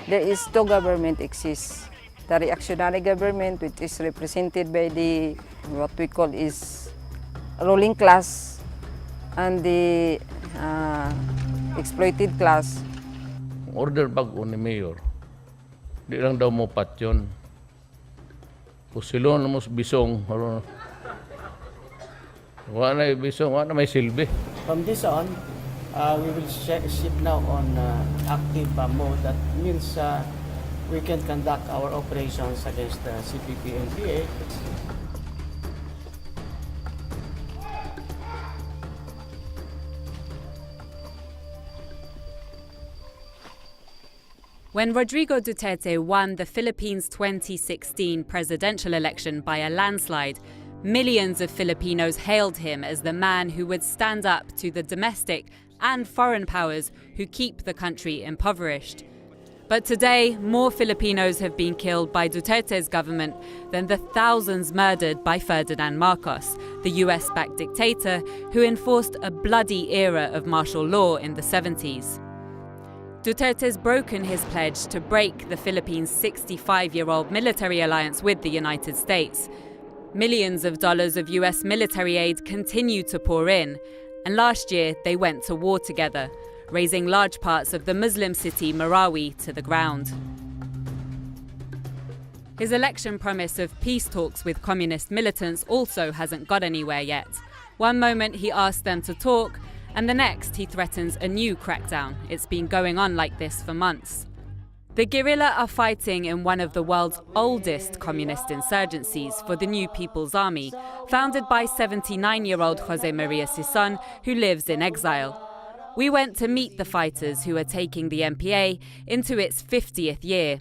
There is two government exists. The reactionary government, which is represented by the what we call is ruling class, and the exploited class. Order bago ni Mayor, di lang daw mo patyon. Kung silo na mo bisong, wala na bisong, wala na may silbi. From this on, we will shift now on active mode. That means we can conduct our operations against the CPP NPA. When Rodrigo Duterte won the Philippines' 2016 presidential election by a landslide, millions of Filipinos hailed him as the man who would stand up to the domestic and foreign powers who keep the country impoverished. But today, more Filipinos have been killed by Duterte's government than the thousands murdered by Ferdinand Marcos, the US-backed dictator who enforced a bloody era of martial law in the 70s. Duterte's broken his pledge to break the Philippines' 65-year-old military alliance with the United States. Millions of dollars of US military aid continue to pour in, and last year they went to war together, razing large parts of the Muslim city Marawi to the ground. His election promise of peace talks with communist militants also hasn't got anywhere yet. One moment he asks them to talk, and the next he threatens a new crackdown. It's been going on like this for months. The guerrilla are fighting in one of the world's oldest communist insurgencies for the New People's Army, founded by 79-year-old Jose Maria Sison, who lives in exile. We went to meet the fighters who are taking the NPA into its 50th year.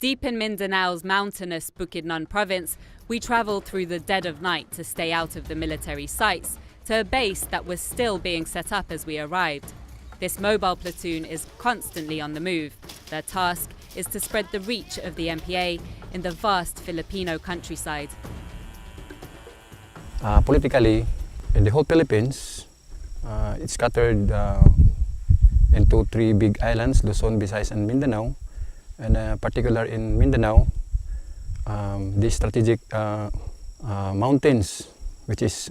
Deep in Mindanao's mountainous Bukidnon province, we travelled through the dead of night to stay out of the military sites, to a base that was still being set up as we arrived. This mobile platoon is constantly on the move. Their task is to spread the reach of the NPA in the vast Filipino countryside. Politically, in the whole Philippines, it's scattered into three big islands, Luzon, Visayas, and Mindanao. And particular in Mindanao, the strategic mountains, which is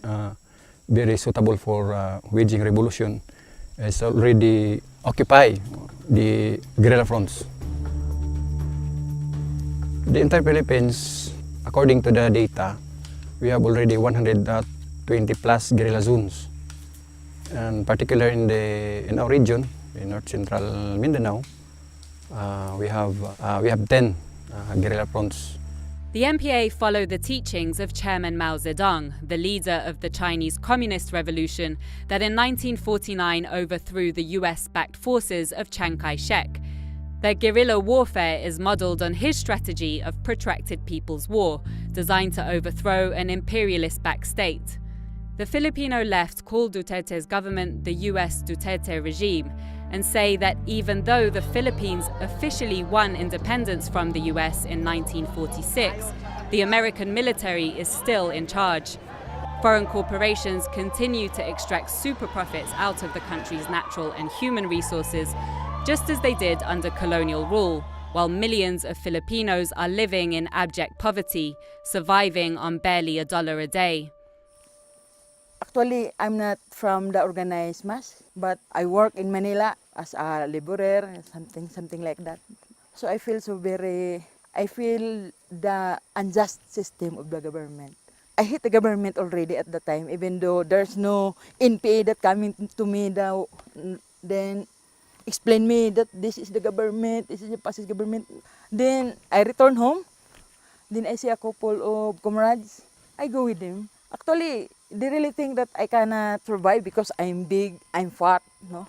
very suitable for waging revolution, is already occupy the guerrilla fronts. The entire Philippines, according to the data, we have already 120 plus guerrilla zones. And particular in our region, in North Central Mindanao, we have 10 guerrilla fronts. The NPA follow the teachings of Chairman Mao Zedong, the leader of the Chinese Communist Revolution that in 1949 overthrew the US-backed forces of Chiang Kai-shek. Their guerrilla warfare is modelled on his strategy of protracted people's war, designed to overthrow an imperialist-backed state. The Filipino left call Duterte's government the US Duterte regime and say that even though the Philippines officially won independence from the US in 1946, the American military is still in charge. Foreign corporations continue to extract super profits out of the country's natural and human resources, just as they did under colonial rule, while millions of Filipinos are living in abject poverty, surviving on barely $1 a day. Actually, I'm not from the organized mass, but I work in Manila as a laborer, something like that. So I feel the unjust system of the government. I hate the government already at the time, even though there's no NPA that coming to me now, then explain me that this is the government, this is the past government. Then I return home, then I see a couple of comrades, I go with them. Actually, they really think that I cannot survive because I'm big, I'm fat, no?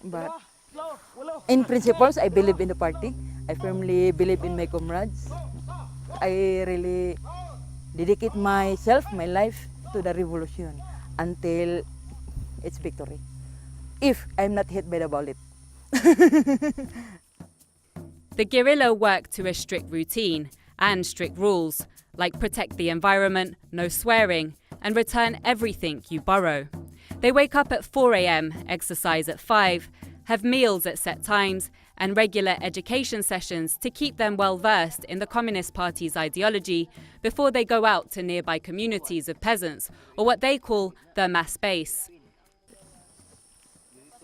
But in principles, I believe in the party. I firmly believe in my comrades. I really dedicate myself, my life to the revolution until its victory. If I'm not hit by the bullet. The guerrilla work to a strict routine and strict rules, like protect the environment, no swearing, and return everything you borrow. They wake up at 4 a.m, exercise at 5, have meals at set times, and regular education sessions to keep them well versed in the Communist Party's ideology before they go out to nearby communities of peasants, or what they call the mass base.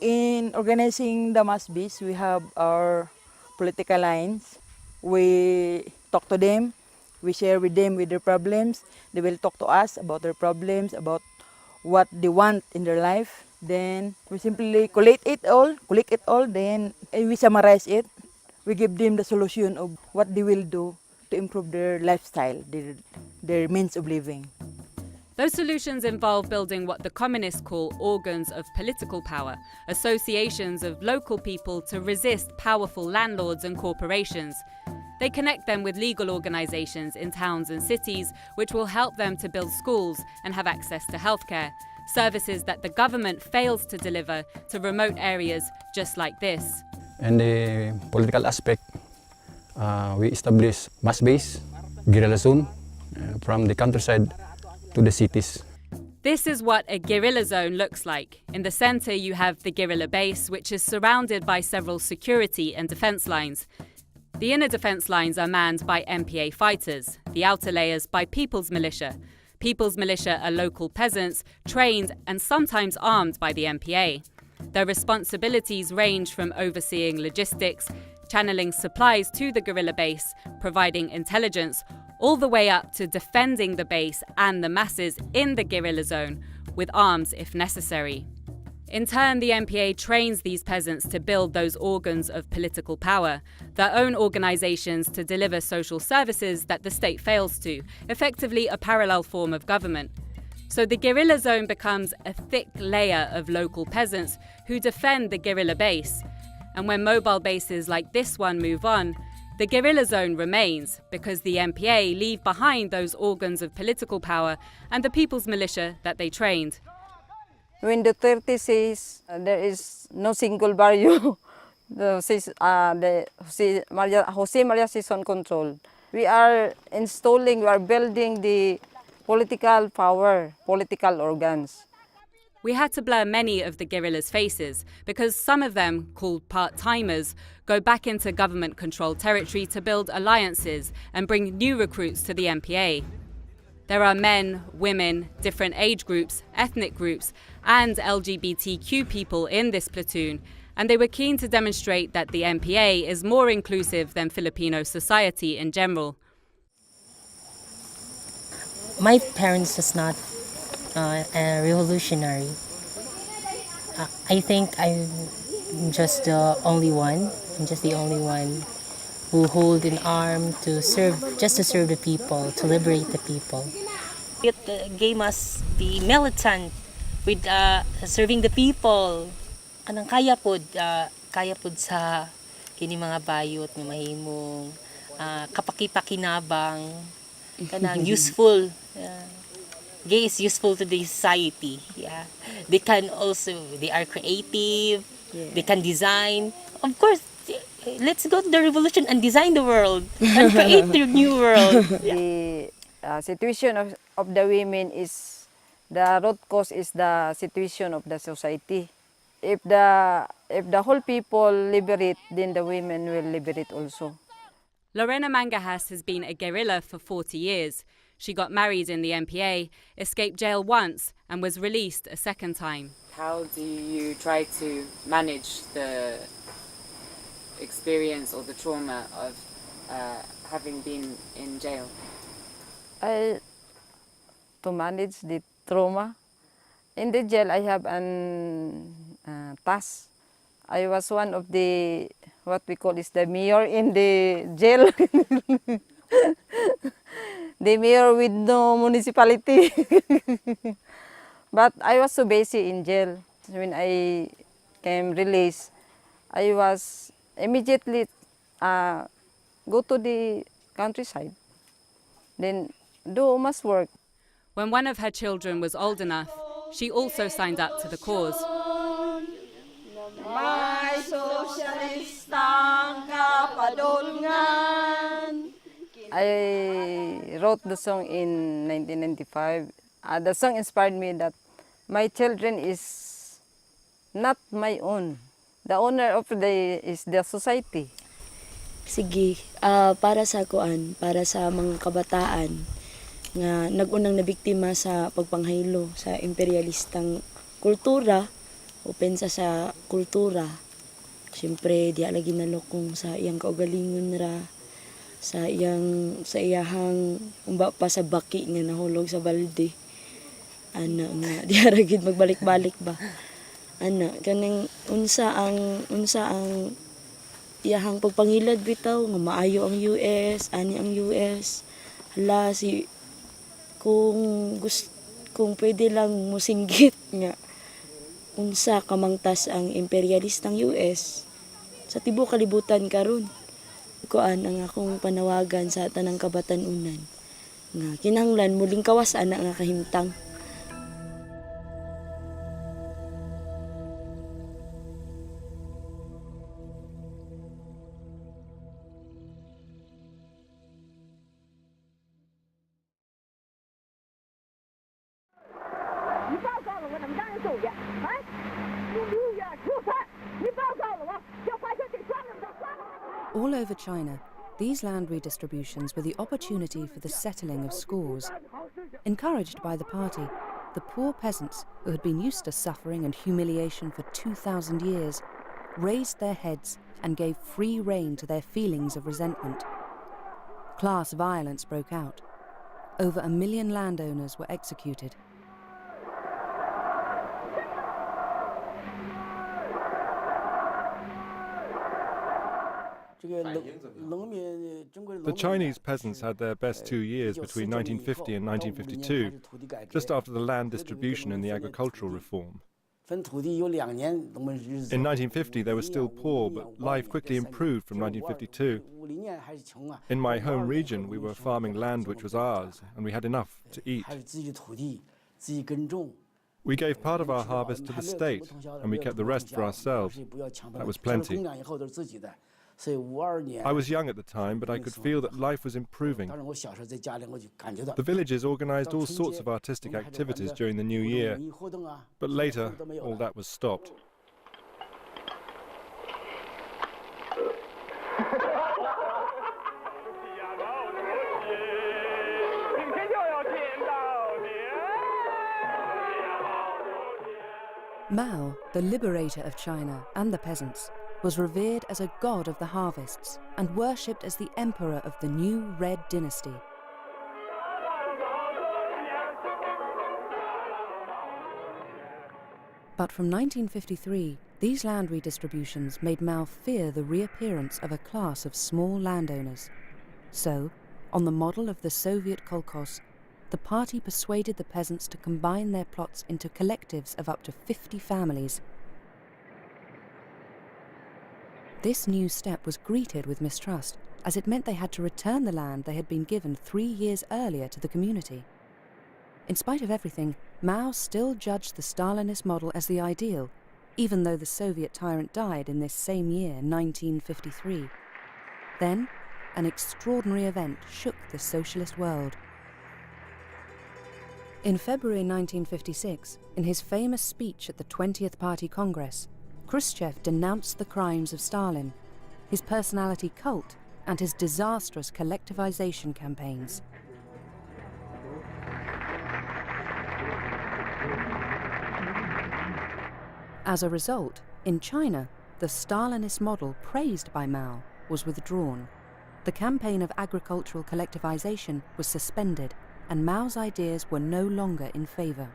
In organizing the mass base, we have our political lines. We talk to them, we share with them with their problems. They will talk to us about their problems, about what they want in their life. Then we simply collect it all, then we summarize it. We give them the solution of what they will do to improve their lifestyle, their means of living. Those solutions involve building what the communists call organs of political power, associations of local people to resist powerful landlords and corporations. They connect them with legal organizations in towns and cities, which will help them to build schools and have access to healthcare, services that the government fails to deliver to remote areas just like this. And the political aspect, we establish mass base, guerrilla zone, from the countryside to the cities. This is what a guerrilla zone looks like. In the center, you have the guerrilla base, which is surrounded by several security and defense lines. The inner defense lines are manned by NPA fighters, the outer layers by People's Militia. People's Militia are local peasants, trained and sometimes armed by the NPA. Their responsibilities range from overseeing logistics, channeling supplies to the guerrilla base, providing intelligence, all the way up to defending the base and the masses in the guerrilla zone, with arms if necessary. In turn, the NPA trains these peasants to build those organs of political power, their own organizations to deliver social services that the state fails to, effectively a parallel form of government. So the guerrilla zone becomes a thick layer of local peasants who defend the guerrilla base. And when mobile bases like this one move on, the guerrilla zone remains because the NPA leave behind those organs of political power and the People's Militia that they trained. When the 30 says there is no single barrio, the Jose Maria Season Control, we are installing, we are building the political power, political organs. We had to blur many of the guerrillas' faces because some of them, called part-timers, go back into government-controlled territory to build alliances and bring new recruits to the NPA. There are men, women, different age groups, ethnic groups, and LGBTQ people in this platoon, and they were keen to demonstrate that the NPA is more inclusive than Filipino society in general. My parents is not a revolutionary. I think I'm just the only one. I'm just the only one who hold an arm to serve, just to serve the people, to liberate the people. It gave us the militant with serving the people. Anang kaya pod sa kini mga bayot nga mahimong kapakipakinabang kanang useful. Gay is useful to the society. Yeah, they are creative. Yeah. They can design. Of course, let's go to the revolution and design the world and create the new world. Yeah. The situation of the women is, the root cause is the situation of the society. If the whole people liberate, then the women will liberate also. Lorena Mangajas has been a guerrilla for 40 years. She got married in the NPA, escaped jail once, and was released a second time. How do you try to manage the experience or the trauma of having been in jail? To manage the trauma, in the jail I have an task. I was one of the, what we call is the mayor in the jail. The mayor with no municipality. But I was so busy in jail. When I came released, I was immediately go to the countryside. Then do mass work. When one of her children was old enough, she also signed up to the cause. My socialistang kapadolngan. I wrote the song in 1995. The song inspired me that my children is not my own. The owner of is the society. Sige, para sa para sa mga kabataan nga nagunang nabiktima sa pagpanghaylo sa imperialistang kultura o pensa sa kultura. Siyempre, di lagi nalokong sa iyang kaugalingon ra, sa iyahang umba pa sa baki nga nahulog sa balde. Ana nga, di aragid magbalik-balik ba. Ana, kaning unsa ang iyahang pagpangilad bitaw nga maayo ang US, ani ang US. Hala kung pwede lang musinggit nga unsa kamangtas ang imperialistang US sa tibuok kalibutan karon. Kuan ang akong panawagan sa tanang kabatan-unan nga kinahanglan muling kawas-an nga kahimtang. All over China, these land redistributions were the opportunity for the settling of scores. Encouraged by the party, the poor peasants, who had been used to suffering and humiliation for 2,000 years, raised their heads and gave free rein to their feelings of resentment. Class violence broke out. Over 1 million landowners were executed. The Chinese peasants had their best 2 years between 1950 and 1952, just after the land distribution and the agricultural reform. In 1950 they were still poor, but life quickly improved from 1952. In my home region we were farming land which was ours, and we had enough to eat. We gave part of our harvest to the state, and we kept the rest for ourselves. That was plenty. I was young at the time, but I could feel that life was improving. The villages organized all sorts of artistic activities during the new year, but later all that was stopped. Mao, the liberator of China and the peasants, was revered as a god of the harvests and worshipped as the emperor of the new Red Dynasty. But from 1953, these land redistributions made Mao fear the reappearance of a class of small landowners. So, on the model of the Soviet kolkhoz, the party persuaded the peasants to combine their plots into collectives of up to 50 families. This new step was greeted with mistrust, as it meant they had to return the land they had been given 3 years earlier to the community. In spite of everything, Mao still judged the Stalinist model as the ideal, even though the Soviet tyrant died in this same year, 1953. Then, an extraordinary event shook the socialist world. In February 1956, in his famous speech at the 20th Party Congress, Khrushchev denounced the crimes of Stalin, his personality cult, and his disastrous collectivization campaigns. As a result, in China, the Stalinist model praised by Mao was withdrawn. The campaign of agricultural collectivization was suspended, and Mao's ideas were no longer in favor.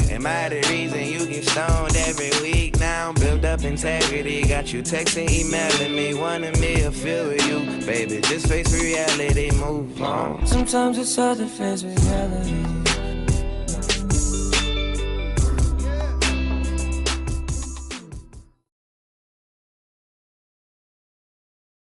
Am I the reason you get stoned every week now? Build up integrity, got you texting, emailing me, wanting me to feel with you. Baby, just face reality, move on. Sometimes it's hard to face reality.